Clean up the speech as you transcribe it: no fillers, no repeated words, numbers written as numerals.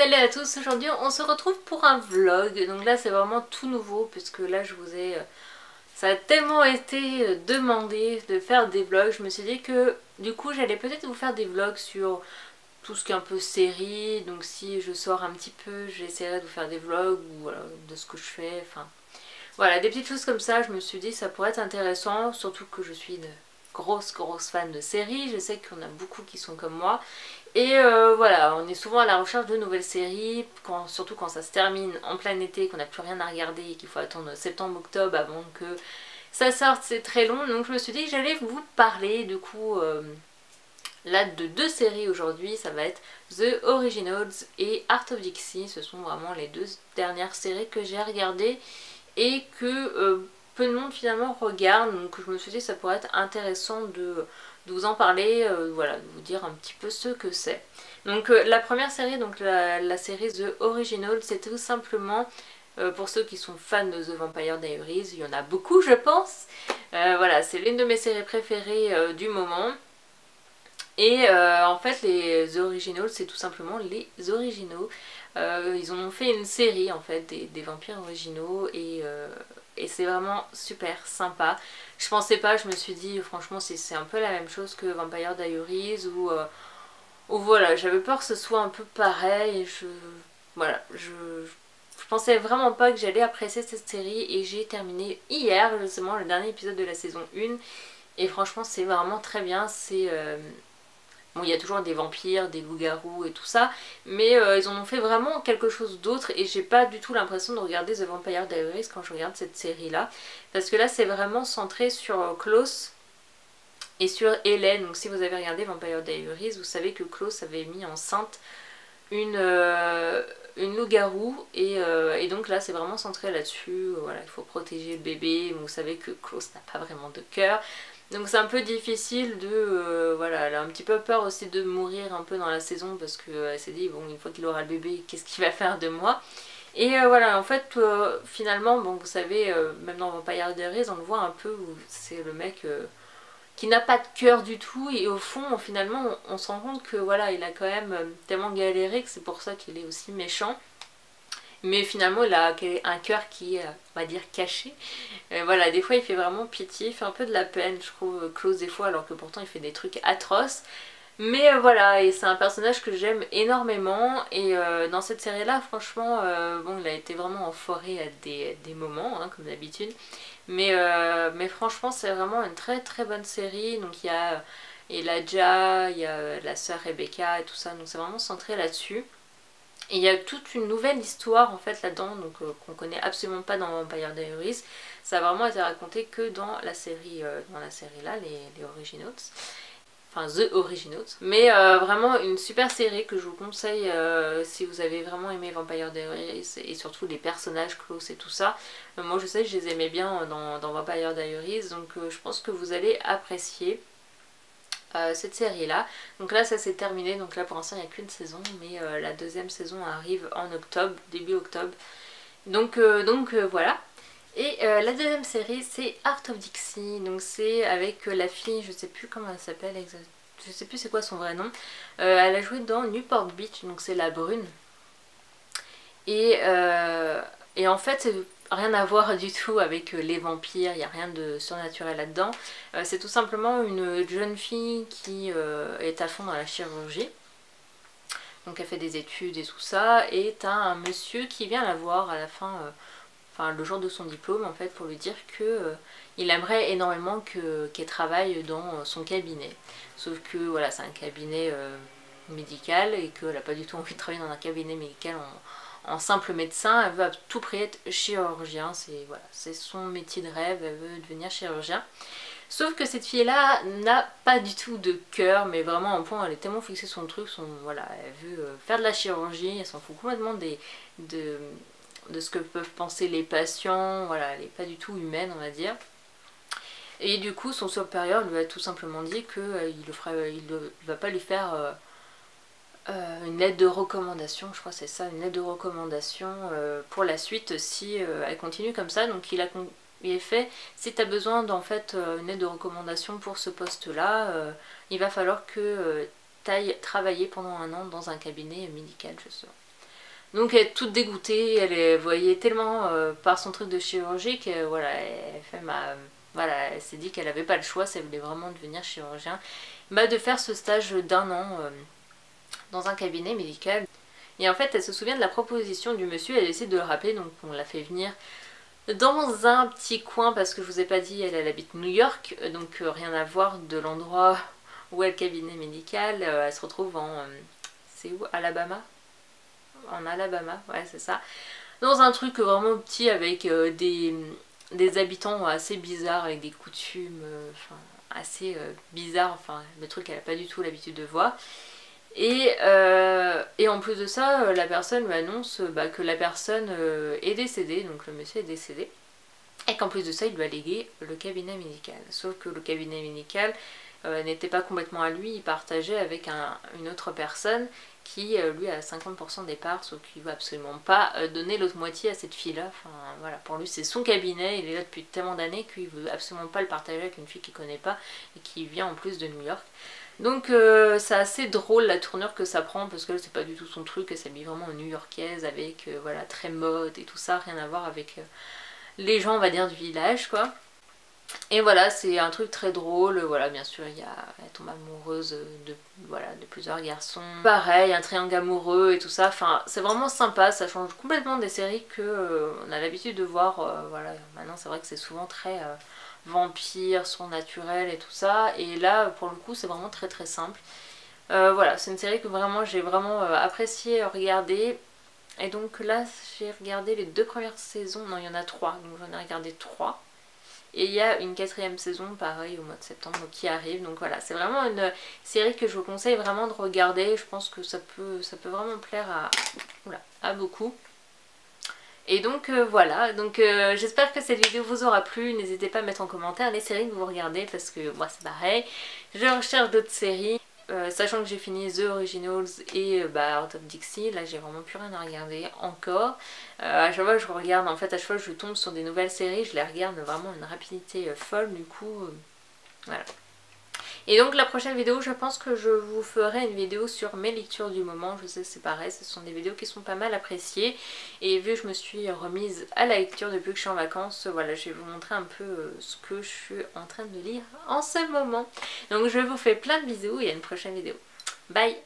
Salut à tous, aujourd'hui on se retrouve pour un vlog. Donc là c'est vraiment tout nouveau puisque là je vous ai... Ça a tellement été demandé de faire des vlogs. Je me suis dit que du coup j'allais peut-être vous faire des vlogs sur tout ce qui est un peu série. Donc si je sors un petit peu, j'essaierai de vous faire des vlogs ou voilà, de ce que je fais. Enfin voilà, des petites choses comme ça. Je me suis dit que ça pourrait être intéressant, surtout que je suis une grosse fan de séries. Je sais qu'il y en a beaucoup qui sont comme moi. Et voilà, on est souvent à la recherche de nouvelles séries, surtout quand ça se termine en plein été, qu'on n'a plus rien à regarder et qu'il faut attendre septembre-octobre avant que ça sorte, c'est très long. Donc je me suis dit que j'allais vous parler du coup là de deux séries aujourd'hui. Ça va être The Originals et Art of Dixie. Ce sont vraiment les deux dernières séries que j'ai regardées et que peu de monde finalement regarde. Donc je me suis dit que ça pourrait être intéressant de vous en parler, voilà, de vous dire un petit peu ce que c'est. Donc la première série, donc la série The Original, c'est tout simplement, pour ceux qui sont fans de The Vampire Diaries, il y en a beaucoup je pense, voilà, c'est l'une de mes séries préférées du moment. Et en fait The Originals, c'est tout simplement les originaux. Ils en ont fait une série en fait des vampires originaux et c'est vraiment super sympa. Je pensais pas, je me suis dit franchement c'est un peu la même chose que Vampire Diaries ou voilà, j'avais peur que ce soit un peu pareil. Voilà, je pensais vraiment pas que j'allais apprécier cette série et j'ai terminé hier justement le dernier épisode de la saison 1 et franchement c'est vraiment très bien. C'est... Bon, il y a toujours des vampires, des loups-garous et tout ça, mais ils en ont fait vraiment quelque chose d'autre et j'ai pas du tout l'impression de regarder The Vampire Diaries quand je regarde cette série-là. Parce que là, c'est vraiment centré sur Klaus et sur Hélène. Donc si vous avez regardé Vampire Diaries, vous savez que Klaus avait mis enceinte une loup-garou et donc là, c'est vraiment centré là-dessus. Voilà, il faut protéger le bébé, vous savez que Klaus n'a pas vraiment de cœur. Donc c'est un peu difficile de... voilà, elle a un petit peu peur aussi de mourir un peu dans la saison parce qu'elle s'est dit, bon, une fois qu'il aura le bébé, qu'est-ce qu'il va faire de moi? Et voilà, en fait, finalement, bon, vous savez, même dans Vampire Diaries, on le voit un peu où c'est le mec qui n'a pas de cœur du tout et au fond, finalement, on se rend compte que voilà, il a quand même tellement galéré que c'est pour ça qu'il est aussi méchant. Mais finalement il a un cœur qui est, on va dire, caché. Voilà, des fois il fait vraiment pitié, il fait un peu de la peine, je trouve, Klaus des fois, alors que pourtant il fait des trucs atroces. Mais voilà, et c'est un personnage que j'aime énormément. Et dans cette série là, franchement, bon, il a été vraiment enfoiré à des moments, hein, comme d'habitude. Mais franchement c'est vraiment une très bonne série. Donc il y a Elijah, il y a la sœur Rebecca et tout ça, donc c'est vraiment centré là-dessus. Et il y a toute une nouvelle histoire en fait là-dedans, donc qu'on connaît absolument pas dans Vampire Diaries. Ça a vraiment été raconté que dans la série là, les Originals. Enfin, The Originals. Mais vraiment une super série que je vous conseille si vous avez vraiment aimé Vampire Diaries et surtout les personnages, Klaus et tout ça. Moi je sais que je les aimais bien dans Vampire Diaries, donc je pense que vous allez apprécier cette série là. Donc là ça s'est terminé, donc là pour l'instant il n'y a qu'une saison, mais la deuxième saison arrive en octobre, début octobre. Donc voilà. Et la deuxième série c'est Art of Dixie, donc c'est avec la fille, je sais plus comment elle s'appelle exactement, je sais plus c'est quoi son vrai nom. Elle a joué dans Newport Beach, donc c'est la brune. Et en fait c'est rien à voir du tout avec les vampires, il n'y a rien de surnaturel là-dedans. C'est tout simplement une jeune fille qui est à fond dans la chirurgie. Donc elle fait des études et tout ça, et t'as un monsieur qui vient la voir à la fin, enfin le jour de son diplôme en fait, pour lui dire que il aimerait énormément qu'elle travaille dans son cabinet. Sauf que voilà, c'est un cabinet médical et qu'elle n'a pas du tout envie de travailler dans un cabinet médical en simple médecin. Elle veut à tout prix être chirurgien, c'est voilà, son métier de rêve, elle veut devenir chirurgien. Sauf que cette fille-là n'a pas du tout de cœur, mais vraiment en point, elle est tellement fixée sur son truc, voilà, elle veut faire de la chirurgie, elle s'en fout complètement de ce que peuvent penser les patients, voilà, elle n'est pas du tout humaine on va dire. Et du coup son supérieur lui a tout simplement dit qu'il ne va pas lui faire une lettre de recommandation, je crois que c'est ça, une lettre de recommandation pour la suite si elle continue comme ça. Donc il est fait, si tu as besoin d'en fait une lettre de recommandation pour ce poste là, il va falloir que tu ailles travailler pendant un an dans un cabinet médical, je sais. Donc elle est toute dégoûtée, elle voyait tellement par son truc de chirurgie que voilà, voilà, elle s'est dit qu'elle n'avait pas le choix si elle voulait vraiment devenir chirurgien, bah, de faire ce stage d'un an dans un cabinet médical. Et en fait elle se souvient de la proposition du monsieur, elle décide de le rappeler, donc on l'a fait venir dans un petit coin parce que je vous ai pas dit, elle habite New York, donc rien à voir de l'endroit où est le cabinet médical. Elle se retrouve en... c'est où? Alabama? En Alabama, ouais c'est ça. Dans un truc vraiment petit avec des habitants assez bizarres, avec des coutumes assez bizarres, enfin le truc qu'elle n'a pas du tout l'habitude de voir. Et en plus de ça, la personne lui annonce que la personne est décédée, donc le monsieur est décédé, et qu'en plus de ça, il lui a légué le cabinet médical. Sauf que le cabinet médical n'était pas complètement à lui, il partageait avec une autre personne qui, lui, a 50% des parts, sauf qu'il ne veut absolument pas donner l'autre moitié à cette fille-là. Enfin, voilà, pour lui, c'est son cabinet, il est là depuis tellement d'années qu'il ne veut absolument pas le partager avec une fille qu'il ne connaît pas et qui vient en plus de New York. Donc c'est assez drôle la tournure que ça prend parce que c'est pas du tout son truc, elle s'habille vraiment en new-yorkaise avec voilà, très mode et tout ça, rien à voir avec les gens on va dire du village quoi. Et voilà, c'est un truc très drôle, voilà, bien sûr elle tombe amoureuse voilà, de plusieurs garçons. Pareil, un triangle amoureux et tout ça, enfin c'est vraiment sympa, ça change complètement des séries que on a l'habitude de voir, voilà, maintenant c'est vrai que c'est souvent très vampire, surnaturel et tout ça, et là pour le coup c'est vraiment très très simple. Voilà, c'est une série que vraiment j'ai vraiment apprécié regarder. Et donc là j'ai regardé les 2 premières saisons, non il y en a 3, donc j'en ai regardé 3. Et il y a une 4e saison, pareil, au mois de septembre qui arrive. Donc voilà, c'est vraiment une série que je vous conseille vraiment de regarder. Je pense que ça peut vraiment plaire à beaucoup. Et donc voilà, donc j'espère que cette vidéo vous aura plu. N'hésitez pas à mettre en commentaire les séries que vous regardez parce que moi c'est pareil. Je recherche d'autres séries. Sachant que j'ai fini The Originals et Out of Dixie, là j'ai vraiment plus rien à regarder encore. À chaque fois que je regarde, en fait à chaque fois que je tombe sur des nouvelles séries, je les regarde vraiment à une rapidité folle, du coup voilà. Et donc la prochaine vidéo, je pense que je vous ferai une vidéo sur mes lectures du moment. Je sais, c'est pareil, ce sont des vidéos qui sont pas mal appréciées. Et vu que je me suis remise à la lecture depuis que je suis en vacances, voilà, je vais vous montrer un peu ce que je suis en train de lire en ce moment. Donc je vous fais plein de bisous et à une prochaine vidéo. Bye!